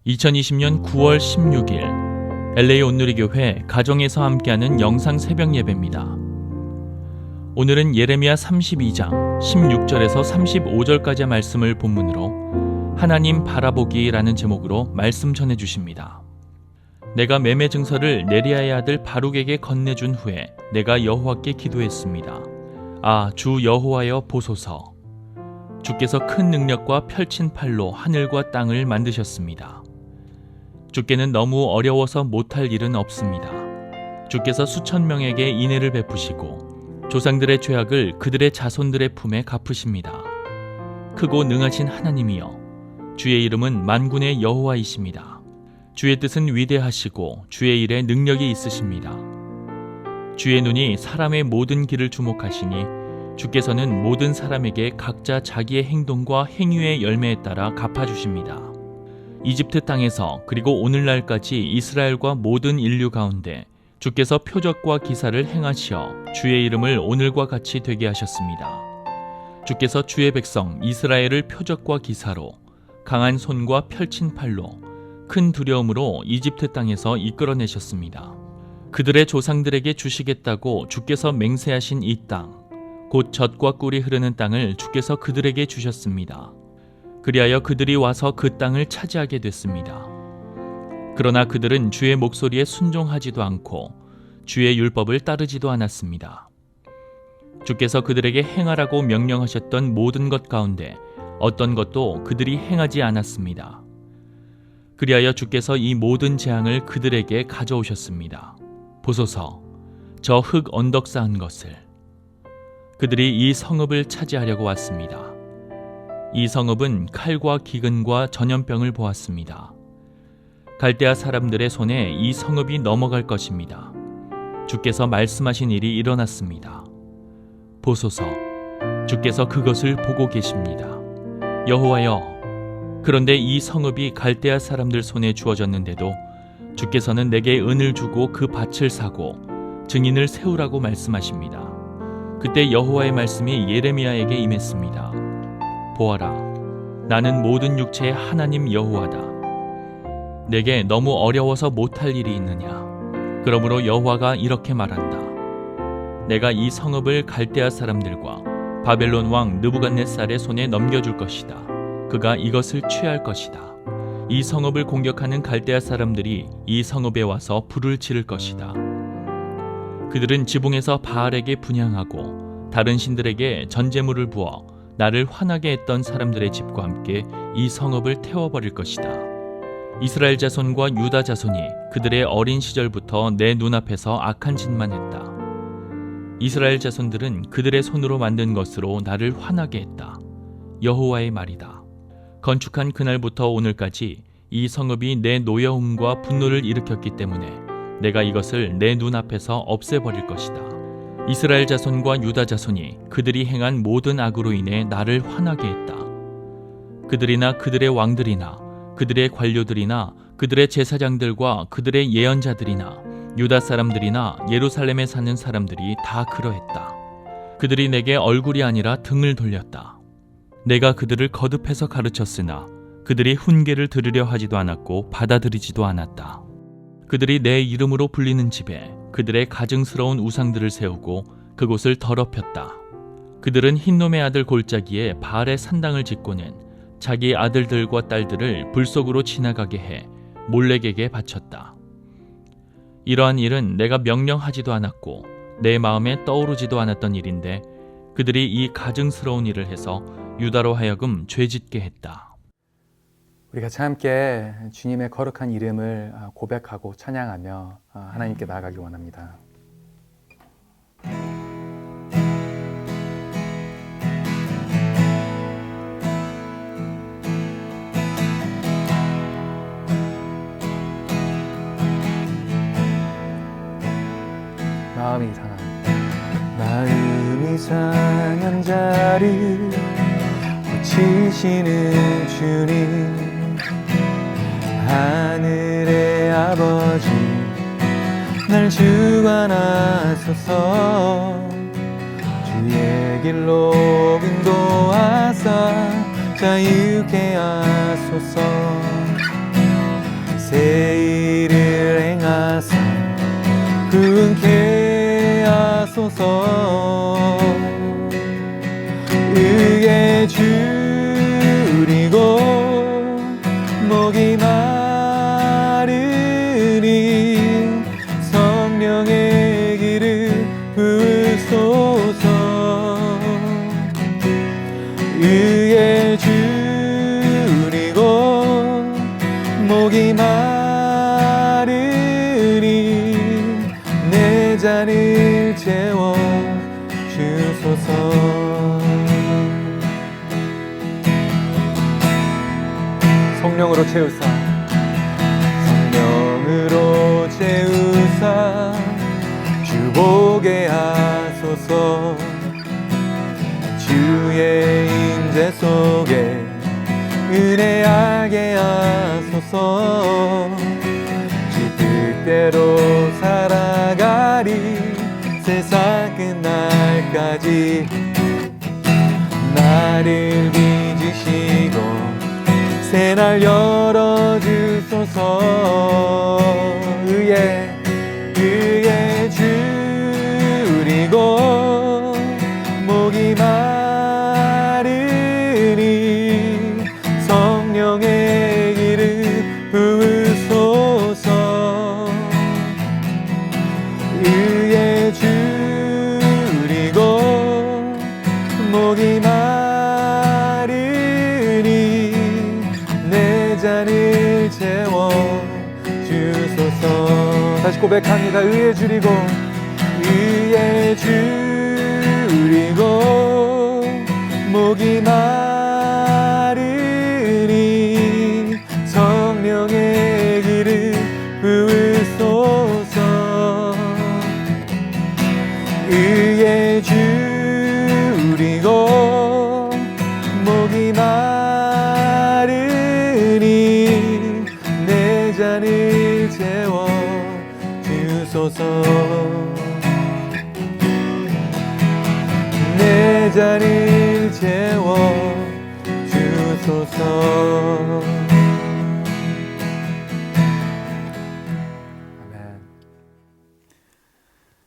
2020년 9월 16일 LA 온누리교회 가정에서 함께하는 영상 새벽 예배입니다. 오늘은 예레미야 32장 16절에서 35절까지의 말씀을 본문으로 하나님 바라보기라는 제목으로 말씀 전해주십니다. 내가 매매 증서를 네리야의 아들 바룩에게 건네준 후에 내가 여호와께 기도했습니다. 아, 주 여호와여 보소서. 주께서 큰 능력과 펼친 팔로 하늘과 땅을 만드셨습니다. 주께는 너무 어려워서 못할 일은 없습니다. 주께서 수천 명에게 인애를 베푸시고 조상들의 죄악을 그들의 자손들의 품에 갚으십니다. 크고 능하신 하나님이여, 주의 이름은 만군의 여호와이십니다. 주의 뜻은 위대하시고 주의 일에 능력이 있으십니다. 주의 눈이 사람의 모든 길을 주목하시니 주께서는 모든 사람에게 각자 자기의 행동과 행위의 열매에 따라 갚아주십니다. 이집트 땅에서 그리고 오늘날까지 이스라엘과 모든 인류 가운데 주께서 표적과 기사를 행하시어 주의 이름을 오늘과 같이 되게 하셨습니다. 주께서 주의 백성 이스라엘을 표적과 기사로 강한 손과 펼친 팔로 큰 두려움으로 이집트 땅에서 이끌어내셨습니다. 그들의 조상들에게 주시겠다고 주께서 맹세하신 이 땅, 곧 젖과 꿀이 흐르는 땅을 주께서 그들에게 주셨습니다. 그리하여 그들이 와서 그 땅을 차지하게 됐습니다. 그러나 그들은 주의 목소리에 순종하지도 않고 주의 율법을 따르지도 않았습니다. 주께서 그들에게 행하라고 명령하셨던 모든 것 가운데 어떤 것도 그들이 행하지 않았습니다. 그리하여 주께서 이 모든 재앙을 그들에게 가져오셨습니다. 보소서, 저 흙 언덕 쌓은 것을. 그들이 이 성읍을 차지하려고 왔습니다. 이 성읍은 칼과 기근과 전염병을 보았습니다. 갈대아 사람들의 손에 이 성읍이 넘어갈 것입니다. 주께서 말씀하신 일이 일어났습니다. 보소서, 주께서 그것을 보고 계십니다. 여호와여, 그런데 이 성읍이 갈대아 사람들 손에 주어졌는데도 주께서는 내게 은을 주고 그 밭을 사고 증인을 세우라고 말씀하십니다. 그때 여호와의 말씀이 예레미야에게 임했습니다. 보아라, 나는 모든 육체의 하나님 여호와다. 내게 너무 어려워서 못할 일이 있느냐? 그러므로 여호와가 이렇게 말한다. 내가 이 성읍을 갈대아 사람들과 바벨론 왕 느부갓네살의 손에 넘겨줄 것이다. 그가 이것을 취할 것이다. 이 성읍을 공격하는 갈대아 사람들이 이 성읍에 와서 불을 지를 것이다. 그들은 지붕에서 바알에게 분향하고 다른 신들에게 전제물을 부어 나를 화나게 했던 사람들의 집과 함께 이 성읍을 태워버릴 것이다. 이스라엘 자손과 유다 자손이 그들의 어린 시절부터 내 눈앞에서 악한 짓만 했다. 이스라엘 자손들은 그들의 손으로 만든 것으로 나를 화나게 했다. 여호와의 말이다. 건축한 그날부터 오늘까지 이 성읍이 내 노여움과 분노를 일으켰기 때문에 내가 이것을 내 눈앞에서 없애버릴 것이다. 이스라엘 자손과 유다 자손이 그들이 행한 모든 악으로 인해 나를 화나게 했다. 그들이나 그들의 왕들이나 그들의 관료들이나 그들의 제사장들과 그들의 예언자들이나 유다 사람들이나 예루살렘에 사는 사람들이 다 그러했다. 그들이 내게 얼굴이 아니라 등을 돌렸다. 내가 그들을 거듭해서 가르쳤으나 그들이 훈계를 들으려 하지도 않았고 받아들이지도 않았다. 그들이 내 이름으로 불리는 집에 그들의 가증스러운 우상들을 세우고 그곳을 더럽혔다. 그들은 흰놈의 아들 골짜기에 바알의 산당을 짓고는 자기 아들들과 딸들을 불 속으로 지나가게 해 몰렉에게 바쳤다. 이러한 일은 내가 명령하지도 않았고 내 마음에 떠오르지도 않았던 일인데 그들이 이 가증스러운 일을 해서 유다로 하여금 죄짓게 했다. 우리 같이 함께 주님의 거룩한 이름을 고백하고 찬양하며 하나님께 나아가기 원합니다. 마음이 상한 자를 고치시는 주님, 하늘의 아버지 날 주관하소서. 주의 길로 인도하사 자유케 하소서. 주소서. 의에 줄이고 목이 마르니 성령의 길을 부으소서. 의에 줄이고 목이 마르니 내 잔을 채워 주소서. 성령으로 채우사, 성령으로 채우사 주보게 하소서. 주의 임재 속에 은혜 알게 하소서. 주 뜻대로 살아가리 세상 끝날까지. 나를 빚으시고 새날 열어주소서. 의에 줄이고 목이 마르니 성령의 길을 부으소서. 의에 줄이고 목이 마르니 내 잔을 채워 주소서. 다시 고백합니다. 의에 줄이고 목이 마르니 성령의 길을 부으소서. 의에 줄이고 목이 마르니 내 잔을 채워 주소서. 내 잔을 채워 주소서. 아멘.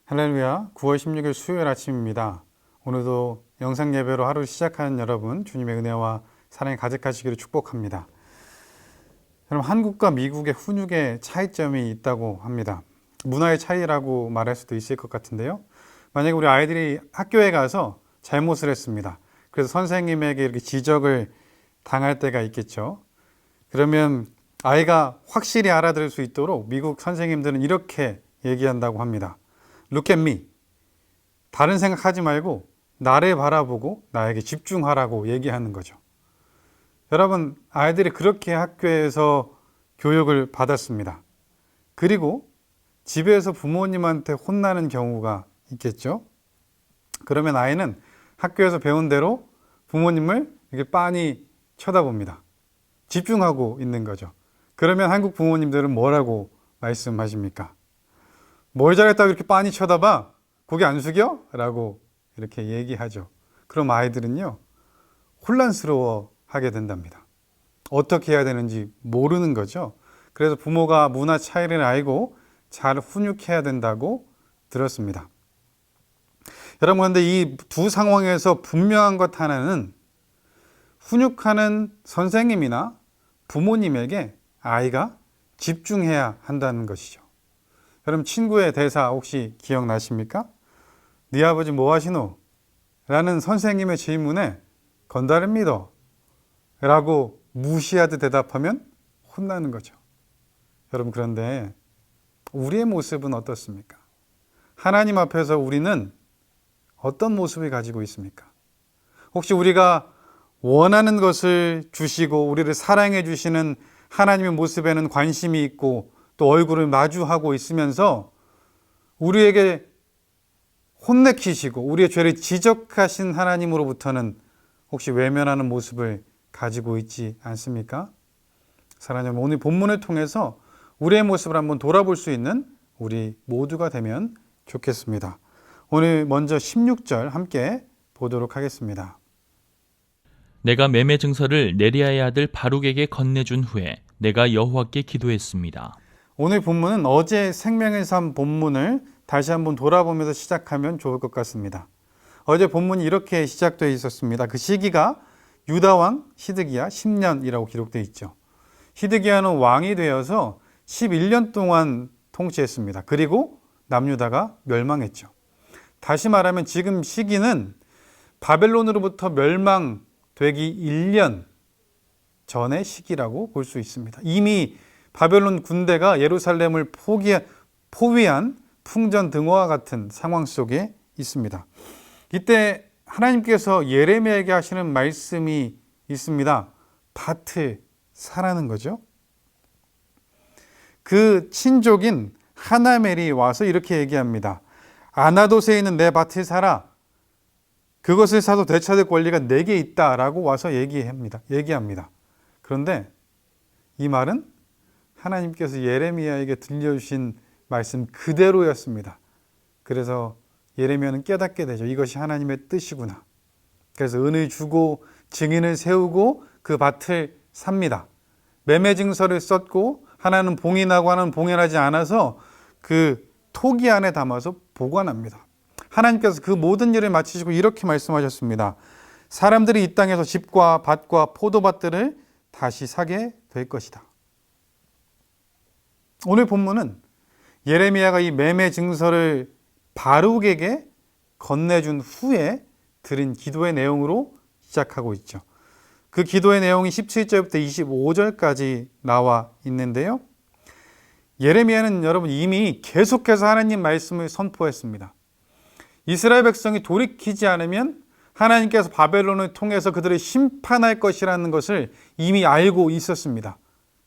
할렐루야. 9월 16일 수요일 아침입니다. 오늘도 영상 예배로 하루를 시작하는 여러분, 주님의 은혜와 사랑이 가득하시기를 축복합니다. 여러분, 한국과 미국의 훈육의 차이점이 있다고 합니다. 문화의 차이라고 말할 수도 있을 것 같은데요. 만약에 우리 아이들이 학교에 가서 잘못을 했습니다. 그래서 선생님에게 이렇게 지적을 당할 때가 있겠죠. 그러면 아이가 확실히 알아들을 수 있도록 미국 선생님들은 이렇게 얘기한다고 합니다. Look at me. 다른 생각하지 말고 나를 바라보고 나에게 집중하라고 얘기하는 거죠. 여러분, 아이들이 그렇게 학교에서 교육을 받았습니다. 그리고 집에서 부모님한테 혼나는 경우가 있겠죠. 그러면 아이는 학교에서 배운 대로 부모님을 이렇게 빤히 쳐다봅니다. 집중하고 있는 거죠. 그러면 한국 부모님들은 뭐라고 말씀하십니까? 뭘 잘했다고 이렇게 빤히 쳐다봐? 고개 안 숙여? 라고 이렇게 얘기하죠. 그럼 아이들은요, 혼란스러워 하게 된답니다. 어떻게 해야 되는지 모르는 거죠. 그래서 부모가 문화 차이를 알고 잘 훈육해야 된다고 들었습니다. 여러분, 그런데 이 두 상황에서 분명한 것 하나는 훈육하는 선생님이나 부모님에게 아이가 집중해야 한다는 것이죠. 여러분, 친구의 대사 혹시 기억나십니까? 네 아버지 뭐 하시노? 라는 선생님의 질문에 건달입니다 라고 무시하듯 대답하면 혼나는 거죠. 여러분, 그런데 우리의 모습은 어떻습니까? 하나님 앞에서 우리는 어떤 모습을 가지고 있습니까? 혹시 우리가 원하는 것을 주시고 우리를 사랑해 주시는 하나님의 모습에는 관심이 있고 또 얼굴을 마주하고 있으면서 우리에게 혼내키시고 우리의 죄를 지적하신 하나님으로부터는 혹시 외면하는 모습을 가지고 있지 않습니까? 사랑하는 여러분, 오늘 본문을 통해서 우리의 모습을 한번 돌아볼 수 있는 우리 모두가 되면 좋겠습니다. 오늘 먼저 16절 함께 보도록 하겠습니다. 내가 매매 증서를 네리야의 아들 바룩에게 건네준 후에 내가 여호와께 기도했습니다. 오늘 본문은 어제 생명의 삶 본문을 다시 한번 돌아보면서 시작하면 좋을 것 같습니다. 어제 본문이 이렇게 시작되어 있었습니다. 그 시기가 유다왕 시드기야 10년이라고 기록되어 있죠. 시드기야는 왕이 되어서 11년 동안 통치했습니다. 그리고 남유다가 멸망했죠. 다시 말하면 지금 시기는 바벨론으로부터 멸망되기 1년 전의 시기라고 볼 수 있습니다. 이미 바벨론 군대가 예루살렘을 포위한 풍전등화와 같은 상황 속에 있습니다. 이때 하나님께서 예레미야에게 하시는 말씀이 있습니다. 밭을 사라는 거죠. 그 친족인 하나멜이 와서 이렇게 얘기합니다. 아나돗에 있는 내 밭을 사라. 그것을 사도 되찾을 권리가 내게 있다라고 와서 얘기합니다. 그런데 이 말은 하나님께서 예레미야에게 들려주신 말씀 그대로였습니다. 그래서 예레미야는 깨닫게 되죠. 이것이 하나님의 뜻이구나. 그래서 은을 주고 증인을 세우고 그 밭을 삽니다. 매매 증서를 썼고 하나는 봉인하고 하나는 봉인하지 않아서 그 토기 안에 담아서 보관합니다. 하나님께서 그 모든 일을 마치시고 이렇게 말씀하셨습니다. 사람들이 이 땅에서 집과 밭과 포도밭들을 다시 사게 될 것이다. 오늘 본문은 예레미야가 이 매매 증서를 바룩에게 건네준 후에 드린 기도의 내용으로 시작하고 있죠. 그 기도의 내용이 17절부터 25절까지 나와 있는데요. 예레미야는 여러분 이미 계속해서 하나님 말씀을 선포했습니다. 이스라엘 백성이 돌이키지 않으면 하나님께서 바벨론을 통해서 그들을 심판할 것이라는 것을 이미 알고 있었습니다.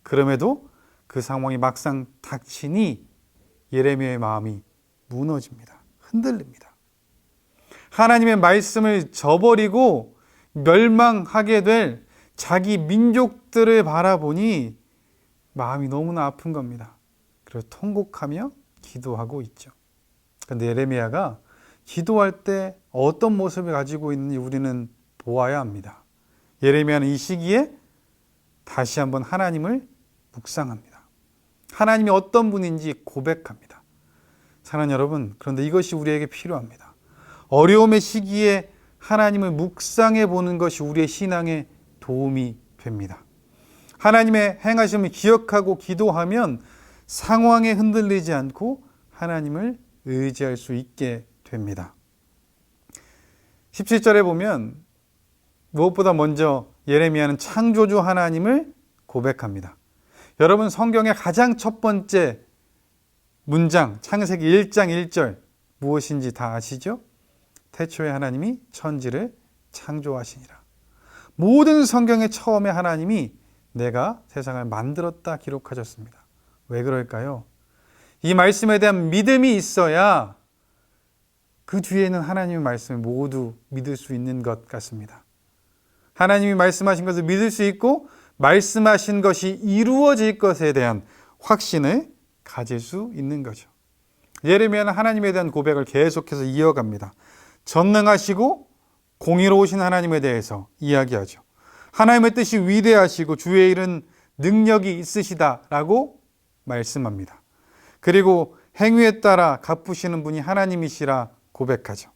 그럼에도 그 상황이 막상 닥치니 예레미야의 마음이 무너집니다. 흔들립니다. 하나님의 말씀을 저버리고 멸망하게 될 자기 민족들을 바라보니 마음이 너무나 아픈 겁니다. 그래서 통곡하며 기도하고 있죠. 그런데 예레미야가 기도할 때 어떤 모습을 가지고 있는지 우리는 보아야 합니다. 예레미야는 이 시기에 다시 한번 하나님을 묵상합니다. 하나님이 어떤 분인지 고백합니다. 사랑하는 여러분, 그런데 이것이 우리에게 필요합니다. 어려움의 시기에 하나님을 묵상해 보는 것이 우리의 신앙에 도움이 됩니다. 하나님의 행하심을 기억하고 기도하면 상황에 흔들리지 않고 하나님을 의지할 수 있게 됩니다. 17절에 보면 무엇보다 먼저 예레미야는 창조주 하나님을 고백합니다. 여러분 성경의 가장 첫 번째 문장 창세기 1장 1절 무엇인지 다 아시죠? 태초에 하나님이 천지를 창조하시니라. 모든 성경의 처음에 하나님이 내가 세상을 만들었다 기록하셨습니다. 왜 그럴까요? 이 말씀에 대한 믿음이 있어야 그 뒤에는 하나님의 말씀을 모두 믿을 수 있는 것 같습니다. 하나님이 말씀하신 것을 믿을 수 있고 말씀하신 것이 이루어질 것에 대한 확신을 가질 수 있는 거죠. 예레미야는 하나님에 대한 고백을 계속해서 이어갑니다. 전능하시고 공의로우신 하나님에 대해서 이야기하죠. 하나님의 뜻이 위대하시고 주의 일은 능력이 있으시다라고 말씀합니다. 그리고 행위에 따라 갚으시는 분이 하나님이시라 고백하죠.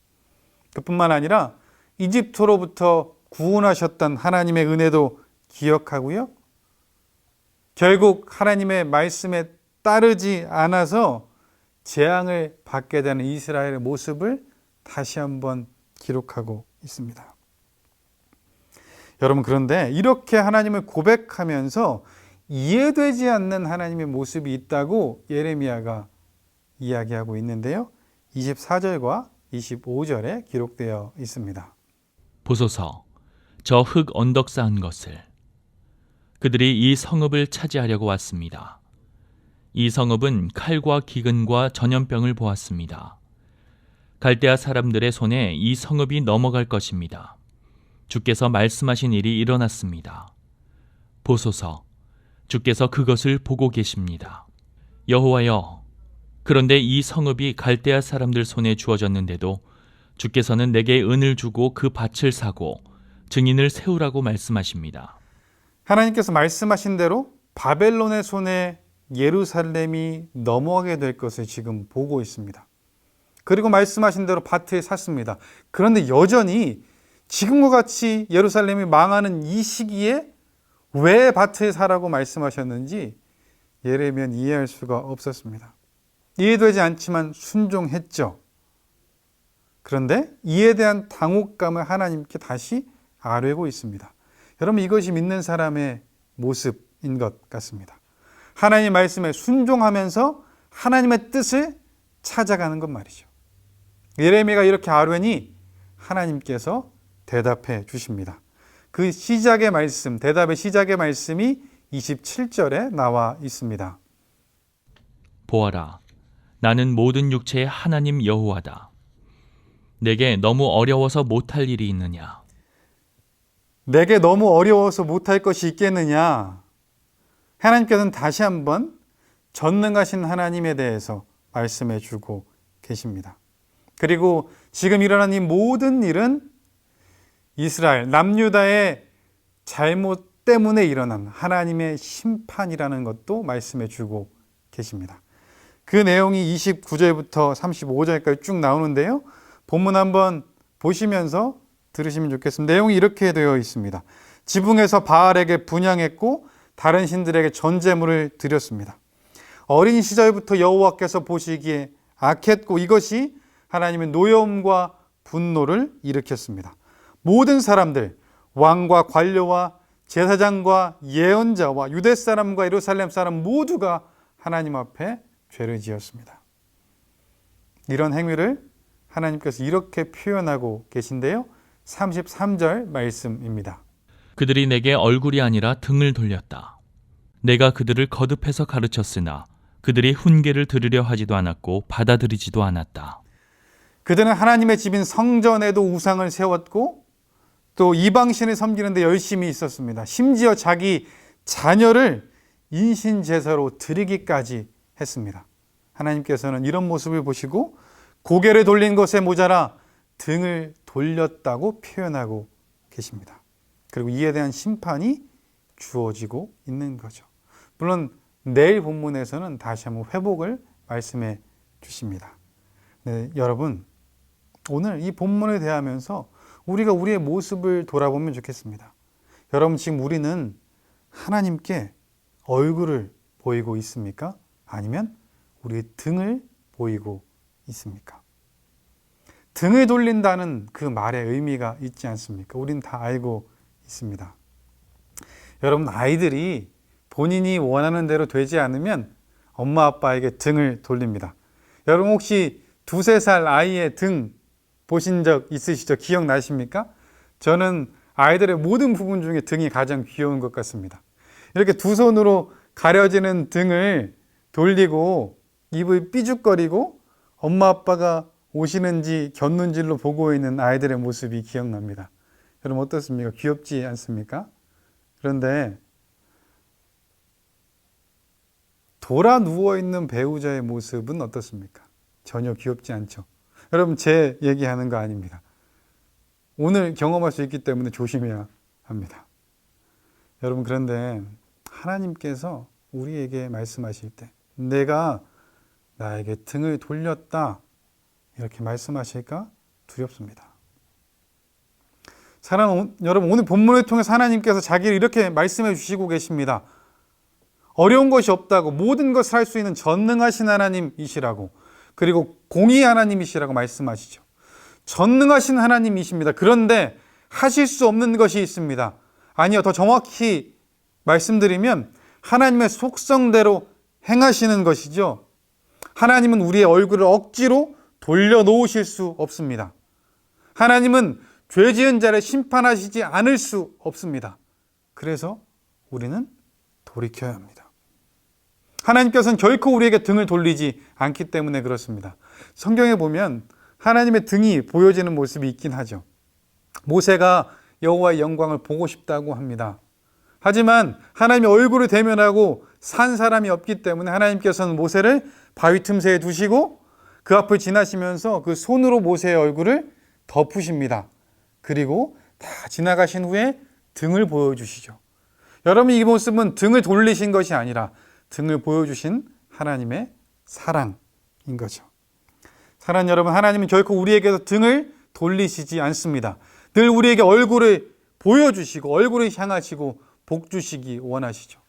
그뿐만 아니라 이집트로부터 구원하셨던 하나님의 은혜도 기억하고요. 결국 하나님의 말씀에 따르지 않아서 재앙을 받게 되는 이스라엘의 모습을 다시 한번 기록하고 있습니다. 여러분, 그런데 이렇게 하나님을 고백하면서 이해되지 않는 하나님의 모습이 있다고 예레미야가 이야기하고 있는데요. 24절과 25절에 기록되어 있습니다. 보소서, 저 흙 언덕 쌓은 것을. 그들이 이 성읍을 차지하려고 왔습니다. 이 성읍은 칼과 기근과 전염병을 보았습니다. 갈대아 사람들의 손에 이 성읍이 넘어갈 것입니다. 주께서 말씀하신 일이 일어났습니다. 보소서, 주께서 그것을 보고 계십니다. 여호와여, 그런데 이 성읍이 갈대아 사람들 손에 주어졌는데도 주께서는 내게 은을 주고 그 밭을 사고 증인을 세우라고 말씀하십니다. 하나님께서 말씀하신 대로 바벨론의 손에 예루살렘이 넘어가게 될 것을 지금 보고 있습니다. 그리고 말씀하신 대로 밭에 샀습니다. 그런데 여전히 지금과 같이 예루살렘이 망하는 이 시기에 왜 밭에 사라고 말씀하셨는지 예레미야는 이해할 수가 없었습니다. 이해되지 않지만 순종했죠. 그런데 이에 대한 당혹감을 하나님께 다시 아뢰고 있습니다. 여러분, 이것이 믿는 사람의 모습인 것 같습니다. 하나님 말씀에 순종하면서 하나님의 뜻을 찾아가는 것 말이죠. 예레미야가 이렇게 아뢰니 하나님께서 대답해 주십니다. 그 시작의 말씀, 대답의 시작의 말씀이 27절에 나와 있습니다. 보아라, 나는 모든 육체의 하나님 여호와다. 내게 너무 어려워서 못할 일이 있느냐? 내게 너무 어려워서 못할 것이 있겠느냐? 하나님께서는 다시 한번 전능하신 하나님에 대해서 말씀해 주고 계십니다. 그리고 지금 일어난 이 모든 일은 이스라엘, 남유다의 잘못 때문에 일어난 하나님의 심판이라는 것도 말씀해 주고 계십니다. 그 내용이 29절부터 35절까지 쭉 나오는데요. 본문 한번 보시면서 들으시면 좋겠습니다. 내용이 이렇게 되어 있습니다. 지붕에서 바알에게 분향했고 다른 신들에게 전제물을 드렸습니다. 어린 시절부터 여호와께서 보시기에 악했고 이것이 하나님의 노여움과 분노를 일으켰습니다. 모든 사람들, 왕과 관료와 제사장과 예언자와 유대 사람과 예루살렘 사람 모두가 하나님 앞에 죄를 지었습니다. 이런 행위를 하나님께서 이렇게 표현하고 계신데요. 33절 말씀입니다. 그들이 내게 얼굴이 아니라 등을 돌렸다. 내가 그들을 거듭해서 가르쳤으나 그들이 훈계를 들으려 하지도 않았고 받아들이지도 않았다. 그들은 하나님의 집인 성전에도 우상을 세웠고 또 이방신을 섬기는 데 열심히 있었습니다. 심지어 자기 자녀를 인신제사로 드리기까지 했습니다. 하나님께서는 이런 모습을 보시고 고개를 돌린 것에 모자라 등을 돌렸다고 표현하고 계십니다. 그리고 이에 대한 심판이 주어지고 있는 거죠. 물론 내일 본문에서는 다시 한번 회복을 말씀해 주십니다. 네, 여러분, 오늘 이 본문을 대하면서 우리가 우리의 모습을 돌아보면 좋겠습니다. 여러분, 지금 우리는 하나님께 얼굴을 보이고 있습니까? 아니면 우리의 등을 보이고 있습니까? 등을 돌린다는 그 말의 의미가 있지 않습니까? 우린 다 알고 있습니다. 여러분, 아이들이 본인이 원하는 대로 되지 않으면 엄마 아빠에게 등을 돌립니다. 여러분, 혹시 2-3살 아이의 등 보신 적 있으시죠? 기억나십니까? 저는 아이들의 모든 부분 중에 등이 가장 귀여운 것 같습니다. 이렇게 두 손으로 가려지는 등을 돌리고 입을 삐죽거리고 엄마 아빠가 오시는지 곁눈질로 보고 있는 아이들의 모습이 기억납니다. 여러분, 어떻습니까? 귀엽지 않습니까? 그런데 돌아 누워있는 배우자의 모습은 어떻습니까? 전혀 귀엽지 않죠. 여러분, 제 얘기하는 거 아닙니다. 오늘 경험할 수 있기 때문에 조심해야 합니다. 여러분, 그런데 하나님께서 우리에게 말씀하실 때 내가 나에게 등을 돌렸다 이렇게 말씀하실까 두렵습니다. 여러분, 오늘 본문을 통해서 하나님께서 자기를 이렇게 말씀해 주시고 계십니다. 어려운 것이 없다고, 모든 것을 할 수 있는 전능하신 하나님이시라고, 그리고 공의 하나님이시라고 말씀하시죠. 전능하신 하나님이십니다. 그런데 하실 수 없는 것이 있습니다. 아니요, 더 정확히 말씀드리면 하나님의 속성대로 행하시는 것이죠. 하나님은 우리의 얼굴을 억지로 돌려놓으실 수 없습니다. 하나님은 죄 지은 자를 심판하시지 않을 수 없습니다. 그래서 우리는 돌이켜야 합니다. 하나님께서는 결코 우리에게 등을 돌리지 않기 때문에 그렇습니다. 성경에 보면 하나님의 등이 보여지는 모습이 있긴 하죠. 모세가 여호와의 영광을 보고 싶다고 합니다. 하지만 하나님의 얼굴을 대면하고 산 사람이 없기 때문에 하나님께서는 모세를 바위 틈새에 두시고 그 앞을 지나시면서 그 손으로 모세의 얼굴을 덮으십니다. 그리고 다 지나가신 후에 등을 보여주시죠. 여러분, 이 모습은 등을 돌리신 것이 아니라 등을 보여주신 하나님의 사랑인 거죠. 사랑하는 여러분, 하나님은 결코 우리에게서 등을 돌리시지 않습니다. 늘 우리에게 얼굴을 보여주시고 얼굴을 향하시고 복 주시기 원하시죠.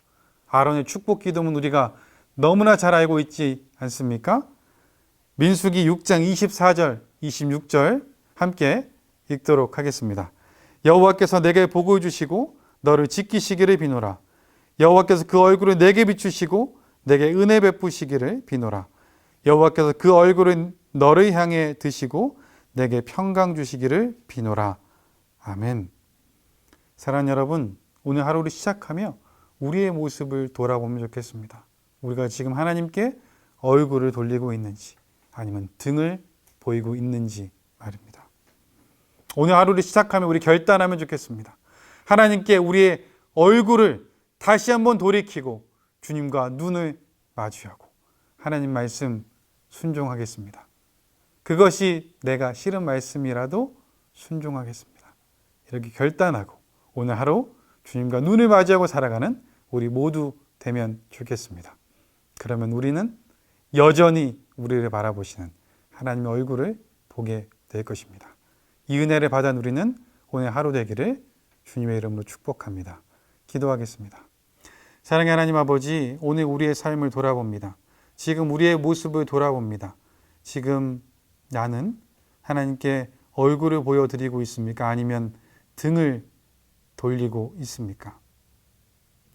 아론의 축복 기도문 우리가 너무나 잘 알고 있지 않습니까? 민수기 6장 24절, 26절 함께 읽도록 하겠습니다. 여호와께서 내게 복을 주시고 너를 지키시기를 비노라. 여호와께서 그 얼굴을 내게 비추시고 내게 은혜 베푸시기를 비노라. 여호와께서 그 얼굴을 너를 향해 드시고 내게 평강 주시기를 비노라. 아멘. 사랑하는 여러분, 오늘 하루를 시작하며 우리의 모습을 돌아보면 좋겠습니다. 우리가 지금 하나님께 얼굴을 돌리고 있는지 아니면 등을 보이고 있는지 말입니다. 오늘 하루를 시작하며 우리 결단하면 좋겠습니다. 하나님께 우리의 얼굴을 다시 한번 돌이키고 주님과 눈을 마주하고 하나님 말씀 순종하겠습니다. 그것이 내가 싫은 말씀이라도 순종하겠습니다. 이렇게 결단하고 오늘 하루 주님과 눈을 마주하고 살아가는 우리 모두 되면 좋겠습니다. 그러면 우리는 여전히 우리를 바라보시는 하나님의 얼굴을 보게 될 것입니다. 이 은혜를 받아 누리는 오늘 하루 되기를 주님의 이름으로 축복합니다. 기도하겠습니다. 사랑의 하나님 아버지, 오늘 우리의 삶을 돌아봅니다. 지금 우리의 모습을 돌아봅니다. 지금 나는 하나님께 얼굴을 보여드리고 있습니까? 아니면 등을 돌리고 있습니까?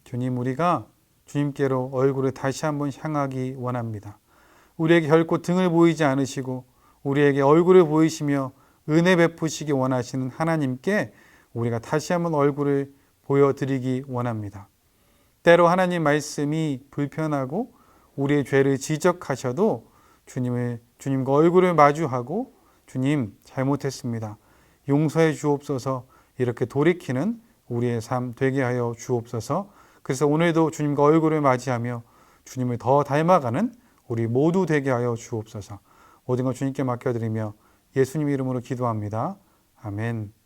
주님, 우리가 주님께로 얼굴을 다시 한번 향하기 원합니다. 우리에게 결코 등을 보이지 않으시고 우리에게 얼굴을 보이시며 은혜 베푸시기 원하시는 하나님께 우리가 다시 한번 얼굴을 보여드리기 원합니다. 때로 하나님 말씀이 불편하고 우리의 죄를 지적하셔도 주님과 얼굴을 마주하고 주님 잘못했습니다. 용서해 주옵소서 이렇게 돌이키는 우리의 삶 되게 하여 주옵소서. 그래서 오늘도 주님과 얼굴을 맞이하며 주님을 더 닮아가는 우리 모두 되게 하여 주옵소서. 모든 것 주님께 맡겨드리며 예수님 이름으로 기도합니다. 아멘.